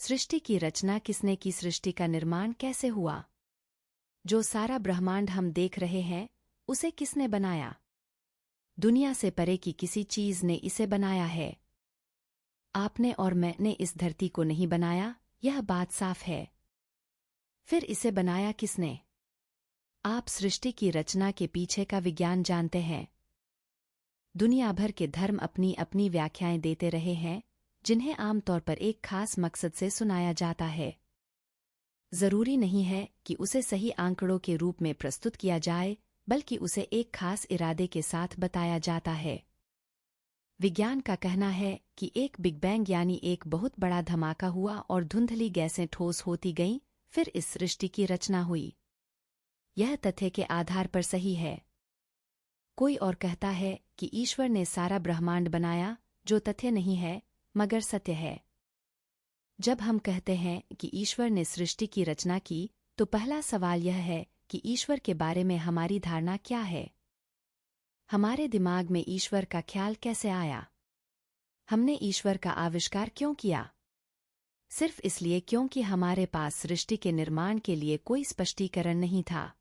सृष्टि की रचना किसने की? सृष्टि का निर्माण कैसे हुआ? जो सारा ब्रह्मांड हम देख रहे हैं, उसे किसने बनाया? दुनिया से परे की किसी चीज ने इसे बनाया है। आपने और मैंने इस धरती को नहीं बनाया, यह बात साफ है। फिर इसे बनाया किसने? आप सृष्टि की रचना के पीछे का विज्ञान जानते हैं। दुनिया भर के धर्म अपनी अपनी व्याख्याएं देते रहे हैं, जिन्हें आमतौर पर एक खास मकसद से सुनाया जाता है। जरूरी नहीं है कि उसे सही आंकड़ों के रूप में प्रस्तुत किया जाए, बल्कि उसे एक खास इरादे के साथ बताया जाता है। विज्ञान का कहना है कि एक बिग बैंग यानी एक बहुत बड़ा धमाका हुआ और धुंधली गैसें ठोस होती गईं, फिर इस सृष्टि की रचना हुई। यह तथ्य के आधार पर सही है। कोई और कहता है कि ईश्वर ने सारा ब्रह्मांड बनाया, जो तथ्य नहीं है, मगर सत्य है। जब हम कहते हैं कि ईश्वर ने सृष्टि की रचना की, तो पहला सवाल यह है कि ईश्वर के बारे में हमारी धारणा क्या है? हमारे दिमाग में ईश्वर का ख्याल कैसे आया? हमने ईश्वर का आविष्कार क्यों किया? सिर्फ इसलिए क्योंकि हमारे पास सृष्टि के निर्माण के लिए कोई स्पष्टीकरण नहीं था।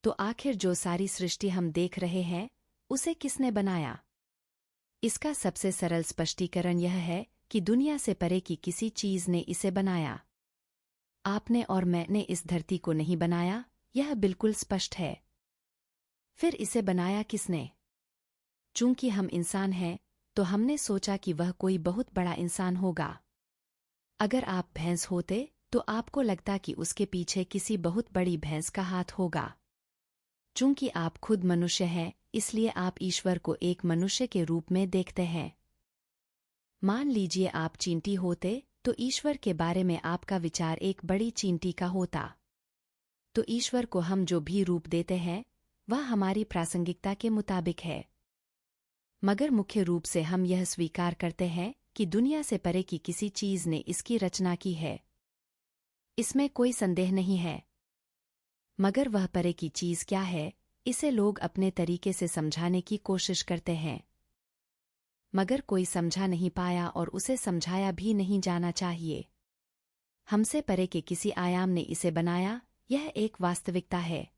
तो आखिर जो सारी सृष्टि हम देख रहे हैं, उसे किसने बनाया? इसका सबसे सरल स्पष्टीकरण यह है कि दुनिया से परे की किसी चीज ने इसे बनाया। आपने और मैंने इस धरती को नहीं बनाया, यह बिल्कुल स्पष्ट है। फिर इसे बनाया किसने? चूंकि हम इंसान हैं, तो हमने सोचा कि वह कोई बहुत बड़ा इंसान होगा। अगर आप भैंस होते, तो आपको लगता कि उसके पीछे किसी बहुत बड़ी भैंस का हाथ होगा। चूंकि आप खुद मनुष्य हैं, इसलिए आप ईश्वर को एक मनुष्य के रूप में देखते हैं। मान लीजिए आप चींटी होते, तो ईश्वर के बारे में आपका विचार एक बड़ी चींटी का होता। तो ईश्वर को हम जो भी रूप देते हैं, वह हमारी प्रासंगिकता के मुताबिक है। मगर मुख्य रूप से हम यह स्वीकार करते हैं कि दुनिया से परे की किसी चीज ने इसकी रचना की है। इसमें कोई संदेह नहीं है। मगर वह परे की चीज क्या है, इसे लोग अपने तरीके से समझाने की कोशिश करते हैं। मगर कोई समझा नहीं पाया और उसे समझाया भी नहीं जाना चाहिए। हमसे परे के किसी आयाम ने इसे बनाया, यह एक वास्तविकता है।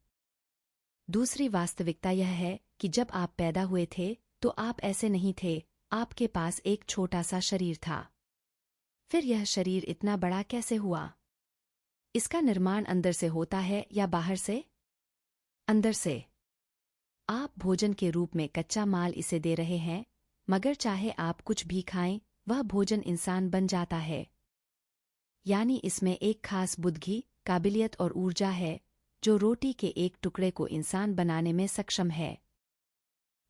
दूसरी वास्तविकता यह है कि जब आप पैदा हुए थे, तो आप ऐसे नहीं थे, आपके पास एक छोटा सा शरीर था। फिर यह शरीर इतना बड़ा कैसे हुआ? इसका निर्माण अंदर से होता है या बाहर से? अंदर से। आप भोजन के रूप में कच्चा माल इसे दे रहे हैं, मगर चाहे आप कुछ भी खाएं, वह भोजन इंसान बन जाता है। यानी इसमें एक खास बुद्धि, काबिलियत और ऊर्जा है, जो रोटी के एक टुकड़े को इंसान बनाने में सक्षम है।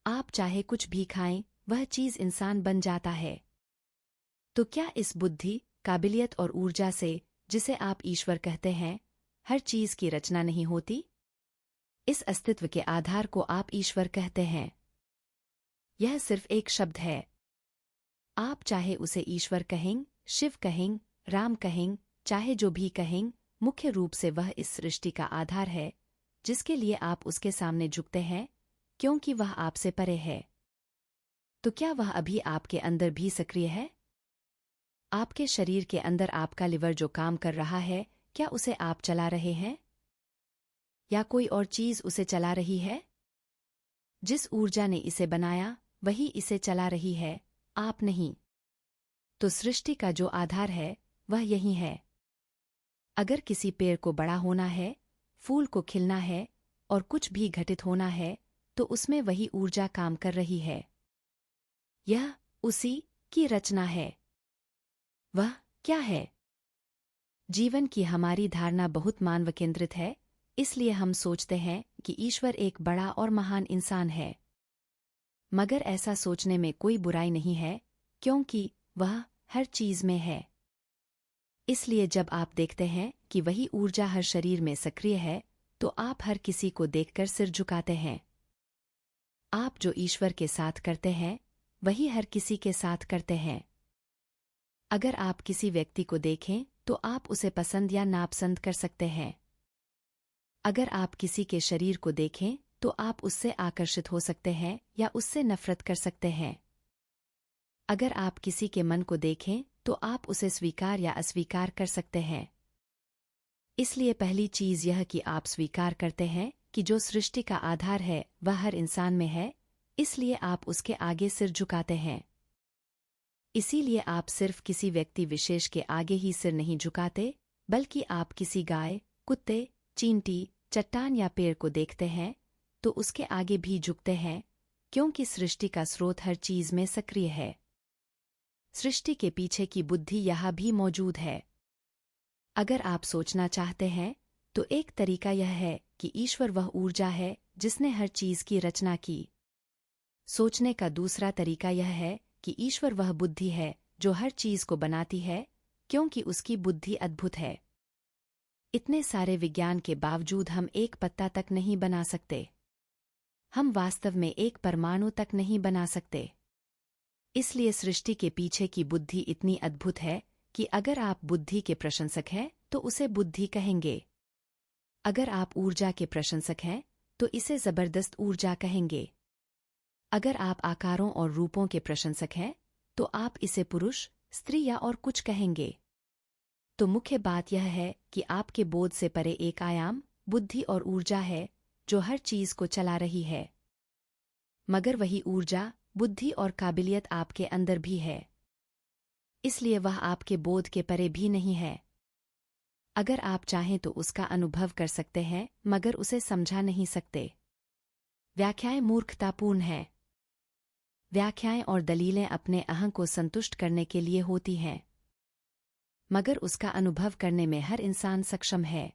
आप चाहे कुछ भी खाएं, वह चीज इंसान बन जाता है। तो क्या इस बुद्धि, काबिलियत और ऊर्जा से, जिसे आप ईश्वर कहते हैं, हर चीज की रचना नहीं होती? इस अस्तित्व के आधार को आप ईश्वर कहते हैं। यह सिर्फ एक शब्द है। आप चाहे उसे ईश्वर कहें, शिव कहें, राम कहें, चाहे जो भी कहें, मुख्य रूप से वह इस सृष्टि का आधार है, जिसके लिए आप उसके सामने झुकते हैं, क्योंकि वह आपसे परे है। तो क्या वह अभी आपके अंदर भी सक्रिय है? आपके शरीर के अंदर आपका लिवर जो काम कर रहा है, क्या उसे आप चला रहे हैं? या कोई और चीज उसे चला रही है? जिस ऊर्जा ने इसे बनाया, वही इसे चला रही है, आप नहीं। तो सृष्टि का जो आधार है, वह यही है। अगर किसी पेड़ को बड़ा होना है, फूल को खिलना है और कुछ भी घटित होना है, तो उसमें वही ऊर्जा काम कर रही है। यह उसी की रचना है। वह क्या है? जीवन की हमारी धारणा बहुत मानव केंद्रित है, इसलिए हम सोचते हैं कि ईश्वर एक बड़ा और महान इंसान है। मगर ऐसा सोचने में कोई बुराई नहीं है, क्योंकि वह हर चीज में है। इसलिए जब आप देखते हैं कि वही ऊर्जा हर शरीर में सक्रिय है, तो आप हर किसी को देखकर सिर झुकाते हैं। आप जो ईश्वर के साथ करते हैं, वही हर किसी के साथ करते हैं। अगर आप किसी व्यक्ति को देखें, तो आप उसे पसंद या नापसंद कर सकते हैं। अगर आप किसी के शरीर को देखें, तो आप उससे आकर्षित हो सकते हैं या उससे नफरत कर सकते हैं। अगर आप किसी के मन को देखें, तो आप उसे स्वीकार या अस्वीकार कर सकते हैं। इसलिए पहली चीज यह कि आप स्वीकार करते हैं कि जो सृष्टि का आधार है वह हर इंसान में है, इसलिए आप उसके आगे सिर झुकाते हैं। इसीलिए आप सिर्फ किसी व्यक्ति विशेष के आगे ही सिर नहीं झुकाते, बल्कि आप किसी गाय, कुत्ते, चींटी, चट्टान या पेड़ को देखते हैं तो उसके आगे भी झुकते हैं, क्योंकि सृष्टि का स्रोत हर चीज में सक्रिय है। सृष्टि के पीछे की बुद्धि यहाँ भी मौजूद है। अगर आप सोचना चाहते हैं तो एक तरीका यह है कि ईश्वर वह ऊर्जा है जिसने हर चीज की रचना की। सोचने का दूसरा तरीका यह है कि ईश्वर वह बुद्धि है जो हर चीज को बनाती है, क्योंकि उसकी बुद्धि अद्भुत है। इतने सारे विज्ञान के बावजूद हम एक पत्ता तक नहीं बना सकते। हम वास्तव में एक परमाणु तक नहीं बना सकते। इसलिए सृष्टि के पीछे की बुद्धि इतनी अद्भुत है कि अगर आप बुद्धि के प्रशंसक हैं तो उसे बुद्धि कहेंगे। अगर आप ऊर्जा के प्रशंसक हैं तो इसे जबरदस्त ऊर्जा कहेंगे। अगर आप आकारों और रूपों के प्रशंसक हैं तो आप इसे पुरुष, स्त्री या और कुछ कहेंगे। तो मुख्य बात यह है कि आपके बोध से परे एक आयाम, बुद्धि और ऊर्जा है जो हर चीज को चला रही है। मगर वही ऊर्जा, बुद्धि और काबिलियत आपके अंदर भी है, इसलिए वह आपके बोध के परे भी नहीं है। अगर आप चाहें तो उसका अनुभव कर सकते हैं, मगर उसे समझा नहीं सकते। व्याख्याएं मूर्खतापूर्ण हैं। व्याख्याएं और दलीलें अपने अहं को संतुष्ट करने के लिए होती हैं, मगर उसका अनुभव करने में हर इंसान सक्षम है।